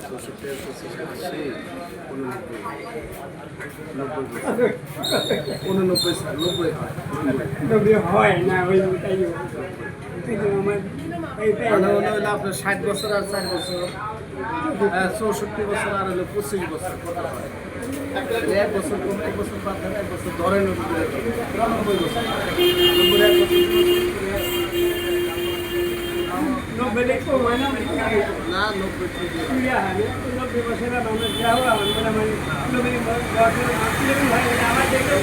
64, 85, 89 sir 90 হয় হয় না ওই তাই আমার মানে মনে হলো আপনার 60 বছর আর 4 বছর 64 বছর আর হলো 25 বছর কত হয় তাহলে এক বছর কম এক বছর বাদ দেন এক বছর ধরেন 90 বছর 90 এক বছর নব্বই কম হয় না না 90 ঠিক নব্বই বছর মানুষ যাও মানে নব্বই বছর আমার দেখে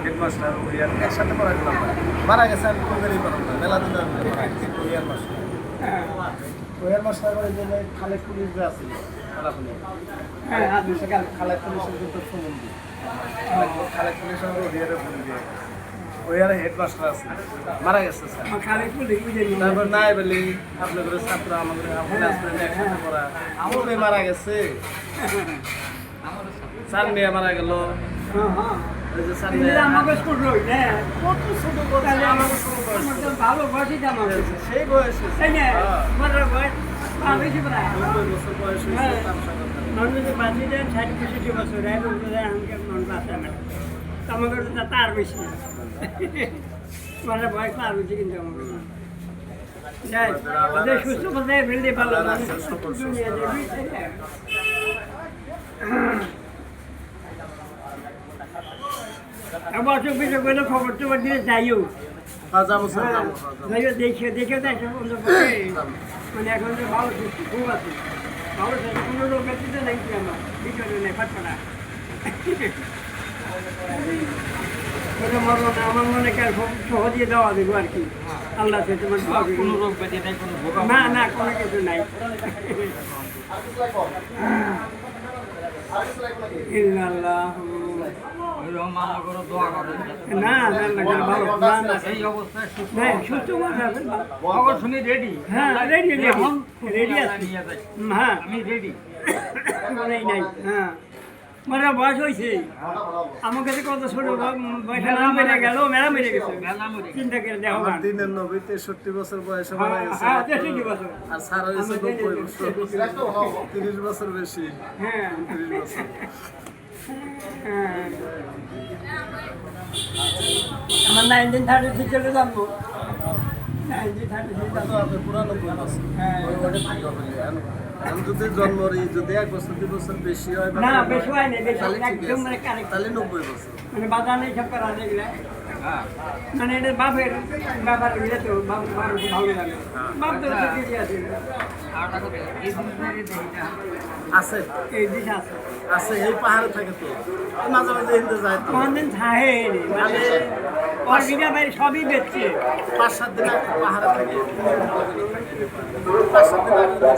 হেডমাস্টার একসাথে পড়া গেলাম মারা গেছে আমি কোনদিনই পারলাম না মেলা দিন ওয়ার মাস্টার ওয়ার মাস্টার করে যে খালেক পুলিশ যে আছে খালেক পুলিশের কিন্তু সম্বন্ধে খালেক পুলিশ ওয়ারে ওয়ারে হেডমাস্টার আছে মারা গেছে স্যার তারপর নাই বলি আপনাদের ছাত্র আমাদের একসাথে পড়া আমাদের মারা গেছে স্যার নিয়ে মারা গেল আমাকে স্কুল রই হ্যাঁ কত ছোট কথা আমাকে ভালো বয়সে জামা সেই বয়সে আমার বয়স বেশি প্রায় 90 বছর বয়স হয়েছে তার সাথে মানুষের বাঁচিয়ে দেন 60-65 বছর আমাকে মন বাঁচে না আমাকে তার বেশি মানে বয়স তার বেশি কিন্তু আমাকে ওদের সুস্থ বলতে ফেলতে ভালো আবার চব্বিশে করলে খবর টবর দিয়ে যাইও যাবো স্যার যাইও দেখে দেখে মানে এখন তো ভালো খুব আছে ভালো কোনো লোক ব্যক্তিতে নাকি আমার ভিতরে নেই ফাটফাটা মরলো না আমার মনে কার সহজে দেওয়া দেবো আর কি আল্লাহ তোমার কোনো রোগ ব্যাধি নাই কোনো না না কোনো কিছু নাই ইল্লাল্লাহ না ভালো না সুস্থ রেডি হ্যাঁ রেডি এখন রেডি আছে হ্যাঁ আমি রেডি নাই হ্যাঁ মানে বয়স হয়েছে আমার কাছে কত ছোট বয়সে মেরে গেল মেলা মেরে গেছে চিন্তা করে দেখো দিনের 90-63 বছর বয়সে মারা গেছে আর স্যার হয়েছে 90 বছর 30 বছর বেশি হ্যাঁ 30 বছর আমার 1936 চলে যাবো 1936 পুরানো আমি যদি জন্মরি যদি 1 বছর 2 বছর বেশি হয় না বেশি হয় না বেশি একদম মানে কারেক্ট তাহলে 90 বছর মানে বাধা নেই সব করা দেখলে মানে এটা বাপের গেলে তো বাপ ভালো লাগে বাপ তো ঠিকই আছে আছে এই দিশ আছে আছে এই পাহাড়ে থাকে তো মাঝে মাঝে হিন্দু যায় তো কোনদিন থাকে মানে ওর গিরা ভাই সবই বেচছে 5-7 দিন পাহাড়ে থাকে 5-7 দিন আগে